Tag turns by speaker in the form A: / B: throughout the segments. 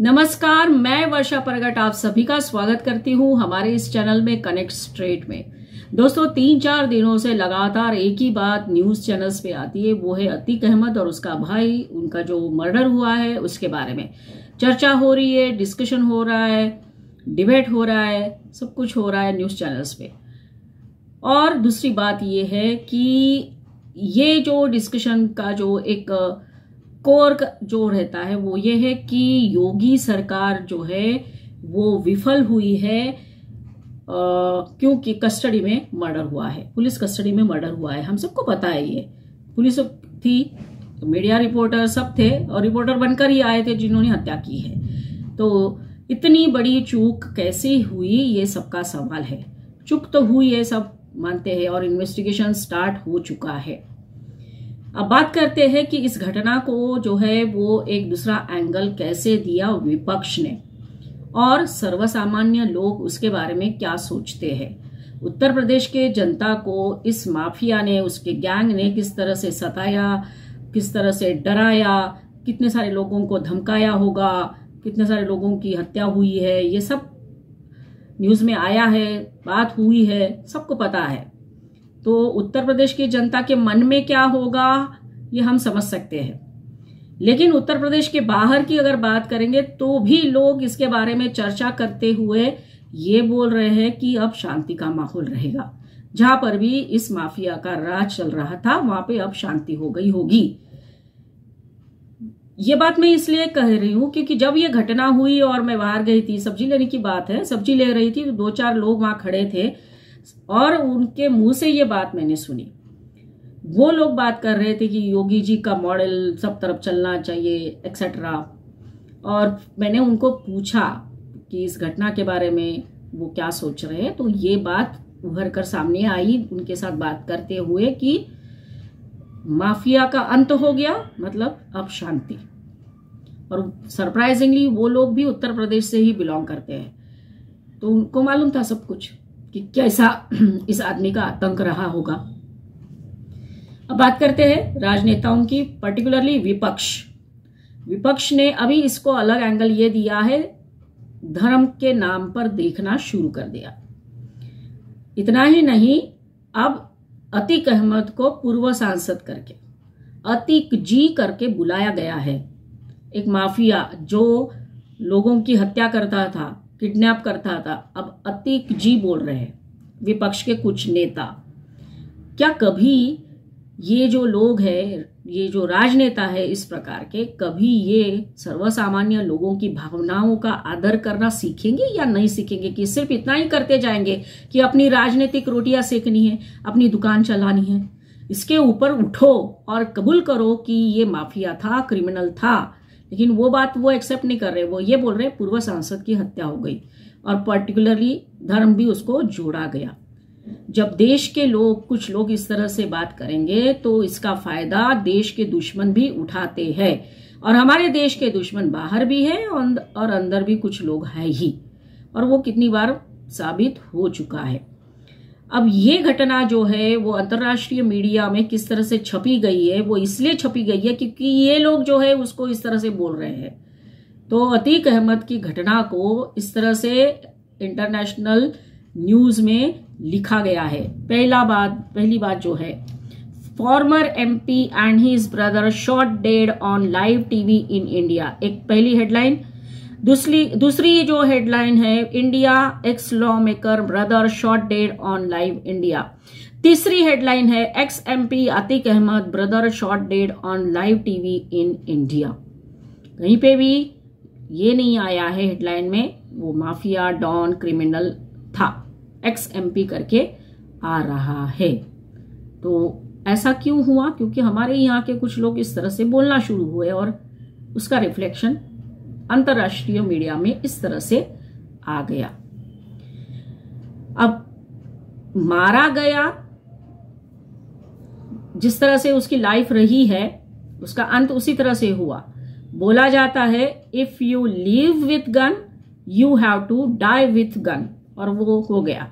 A: नमस्कार, मैं वर्षा परगट आप सभी का स्वागत करती हूं हमारे इस चैनल में कनेक्ट स्ट्रेट में। दोस्तों 3-4 दिनों से लगातार एक ही बात न्यूज चैनल्स पे आती है, वो है अतीक अहमद और उसका भाई, उनका जो मर्डर हुआ है उसके बारे में चर्चा हो रही है, डिस्कशन हो रहा है, डिबेट हो रहा है, सब कुछ हो रहा है न्यूज चैनल्स पे। और दूसरी बात ये है कि ये जो डिस्कशन का जो एक कोर जो रहता है वो ये है कि योगी सरकार जो है वो विफल हुई है क्योंकि कस्टडी में मर्डर हुआ है, पुलिस कस्टडी में मर्डर हुआ है। हम सबको पता है, ये पुलिस थी, मीडिया रिपोर्टर सब थे और रिपोर्टर बनकर ही आए थे जिन्होंने हत्या की है। तो इतनी बड़ी चूक कैसे हुई, ये सबका सवाल है। चूक तो हुई है, सब मानते हैं और इन्वेस्टिगेशन स्टार्ट हो चुका है। अब बात करते हैं कि इस घटना को जो है वो एक दूसरा एंगल कैसे दिया विपक्ष ने और सर्वसामान्य लोग उसके बारे में क्या सोचते हैं। उत्तर प्रदेश के जनता को इस माफिया ने, उसके गैंग ने किस तरह से सताया, किस तरह से डराया, कितने सारे लोगों को धमकाया होगा, कितने सारे लोगों की हत्या हुई है, ये सब न्यूज में आया है, बात हुई है, सबको पता है। तो उत्तर प्रदेश की जनता के मन में क्या होगा ये हम समझ सकते हैं। लेकिन उत्तर प्रदेश के बाहर की अगर बात करेंगे तो भी लोग इसके बारे में चर्चा करते हुए ये बोल रहे हैं कि अब शांति का माहौल रहेगा। जहां पर भी इस माफिया का राज चल रहा था वहां पे अब शांति हो गई होगी। ये बात मैं इसलिए कह रही हूं क्योंकि जब ये घटना हुई और मैं बाहर गई थी, सब्जी लेने की बात है, सब्जी ले रही थी तो 2-4 लोग वहां खड़े थे और उनके मुंह से ये बात मैंने सुनी। वो लोग बात कर रहे थे कि योगी जी का मॉडल सब तरफ चलना चाहिए एक्सेट्रा। और मैंने उनको पूछा कि इस घटना के बारे में वो क्या सोच रहे हैं, तो ये बात उभर कर सामने आई उनके साथ बात करते हुए कि माफिया का अंत हो गया, मतलब अब शांति। और सरप्राइजिंगली वो लोग भी उत्तर प्रदेश से ही बिलोंग करते हैं, तो उनको मालूम था सब कुछ कि कैसा इस आदमी का आतंक रहा होगा। अब बात करते हैं राजनेताओं की, पर्टिकुलरली विपक्ष ने अभी इसको अलग एंगल ये दिया है, धर्म के नाम पर देखना शुरू कर दिया। इतना ही नहीं, अब अतीक अहमद को पूर्व सांसद करके अतीक जी करके बुलाया गया है। एक माफिया जो लोगों की हत्या करता था, किडनैप करता था, अब अतीक जी बोल रहे हैं विपक्ष के कुछ नेता। क्या कभी ये जो लोग हैं, ये जो राजनेता है इस प्रकार के, कभी ये सर्वसामान्य लोगों की भावनाओं का आदर करना सीखेंगे या नहीं सीखेंगे कि सिर्फ इतना ही करते जाएंगे कि अपनी राजनीतिक रोटियां सेकनी है, अपनी दुकान चलानी है। इसके ऊपर उठो और कबूल करो कि ये माफिया था, क्रिमिनल था। लेकिन वो बात वो एक्सेप्ट नहीं कर रहे, वो ये बोल रहे पूर्व सांसद की हत्या हो गई और पर्टिकुलरली धर्म भी उसको जोड़ा गया। जब देश के लोग, कुछ लोग इस तरह से बात करेंगे तो इसका फायदा देश के दुश्मन भी उठाते हैं। और हमारे देश के दुश्मन बाहर भी है और अंदर भी कुछ लोग हैं ही, और वो कितनी बार साबित हो चुका है। अब ये घटना जो है वो अंतर्राष्ट्रीय मीडिया में किस तरह से छपी गई है, वो इसलिए छपी गई है क्योंकि ये लोग जो है उसको इस तरह से बोल रहे हैं। तो अतीक अहमद की घटना को इस तरह से इंटरनेशनल न्यूज में लिखा गया है। पहली बात जो है, former MP and his brother shot dead on live TV in India, एक पहली हेडलाइन। दूसरी जो हेडलाइन है, India ex lawmaker brother shot dead on live India. तीसरी हेडलाइन है, ex MP Atiq Ahmed brother shot dead on live TV in India. कहीं पे भी ये नहीं आया है हेडलाइन में वो माफिया डॉन क्रिमिनल था, एक्स एमपी करके आ रहा है। तो ऐसा क्यों हुआ? क्योंकि हमारे यहाँ के कुछ लोग इस तरह से बोलना शुरू हुए और उसका रिफ्लेक्शन अंतरराष्ट्रीय मीडिया में इस तरह से आ गया। अब मारा गया, जिस तरह से उसकी लाइफ रही है उसका अंत उसी तरह से हुआ। बोला जाता है if you live with gun you have to die with gun, और वो हो गया।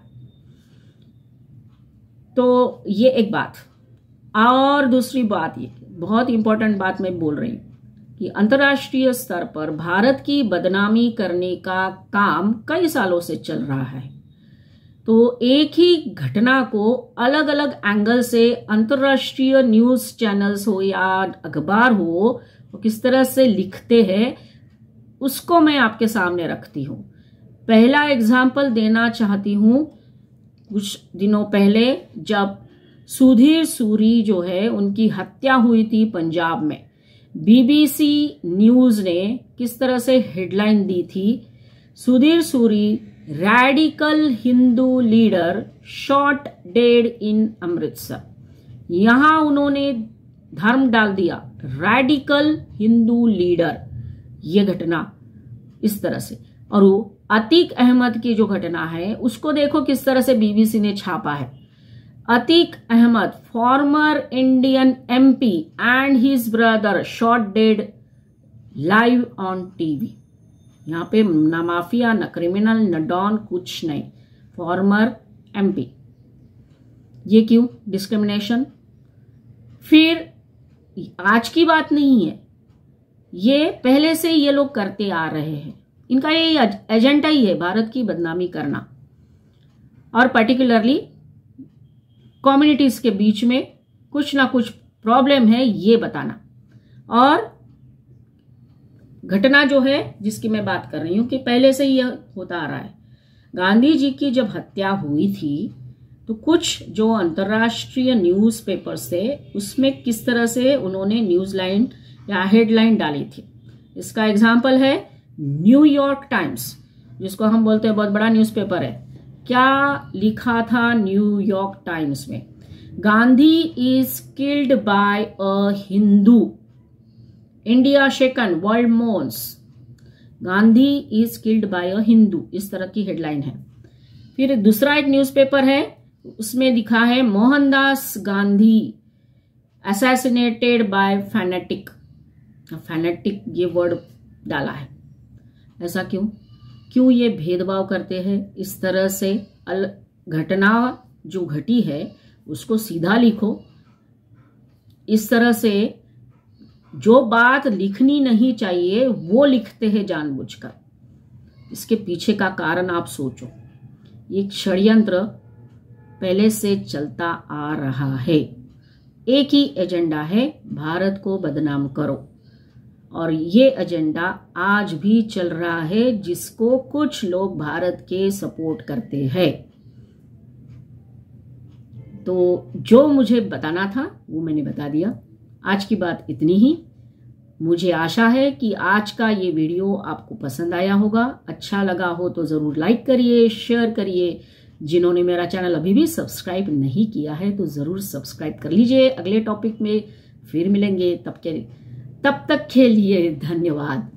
A: तो ये एक बात। और दूसरी बात, ये बहुत इंपॉर्टेंट बात मैं बोल रही हूं कि अंतर्राष्ट्रीय स्तर पर भारत की बदनामी करने का काम कई सालों से चल रहा है। तो एक ही घटना को अलग अलग एंगल से अंतर्राष्ट्रीय न्यूज चैनल्स हो या अखबार हो, वो किस तरह से लिखते हैं उसको मैं आपके सामने रखती हूँ। पहला एग्जाम्पल देना चाहती हूँ। कुछ दिनों पहले जब सुधीर सूरी जो है उनकी हत्या हुई थी पंजाब में, बीबीसी न्यूज ने किस तरह से हेडलाइन दी थी, Sudhir Suri radical Hindu leader shot dead in Amritsar. यहां उन्होंने धर्म डाल दिया, रैडिकल हिंदू लीडर, ये घटना इस तरह से। और वो अतीक अहमद की जो घटना है उसको देखो किस तरह से बीबीसी ने छापा है। Atiq Ahmed, former Indian MP and his brother shot dead live on TV. यहाँ पे ना माफिया, न क्रिमिनल, न डॉन, कुछ नहीं, फॉर्मर एमपी। ये क्यों? डिस्क्रिमिनेशन। फिर आज की बात नहीं है, ये पहले से ये लोग करते आ रहे हैं। इनका ये एजेंडा ही है भारत की बदनामी करना और पर्टिकुलरली कम्युनिटीज के बीच में कुछ ना कुछ प्रॉब्लम है ये बताना। और घटना जो है जिसकी मैं बात कर रही हूं कि पहले से ही यह होता आ रहा है। गांधी जी की जब हत्या हुई थी तो कुछ जो अंतर्राष्ट्रीय न्यूज़पेपर्स थे उसमें किस तरह से उन्होंने न्यूज लाइन या हेडलाइन डाली थी। इसका एग्जाम्पल है न्यूयॉर्क टाइम्स, जिसको हम बोलते हैं बहुत बड़ा न्यूज़पेपर है। क्या लिखा था न्यूयॉर्क टाइम्स में? Gandhi is killed by a Hindu, India shaken, world mourns. Gandhi is killed by a Hindu, इस तरह की हेडलाइन है। फिर दूसरा एक न्यूज़पेपर है, उसमें लिखा है Mohandas Gandhi assassinated bye fanatic. Fanatic ये वर्ड डाला है। ऐसा क्यों ये भेदभाव करते हैं इस तरह से? घटना जो घटी है उसको सीधा लिखो। इस तरह से जो बात लिखनी नहीं चाहिए वो लिखते हैं जानबूझकर। इसके पीछे का कारण आप सोचो। ये षड्यंत्र पहले से चलता आ रहा है। एक ही एजेंडा है, भारत को बदनाम करो। और ये एजेंडा आज भी चल रहा है, जिसको कुछ लोग भारत के सपोर्ट करते हैं। तो जो मुझे बताना था वो मैंने बता दिया। आज की बात इतनी ही। मुझे आशा है कि आज का ये वीडियो आपको पसंद आया होगा। अच्छा लगा हो तो जरूर लाइक करिए, शेयर करिए। जिन्होंने मेरा चैनल अभी भी सब्सक्राइब नहीं किया है तो जरूर सब्सक्राइब कर लीजिए। अगले टॉपिक में फिर मिलेंगे, तब तक के लिए धन्यवाद।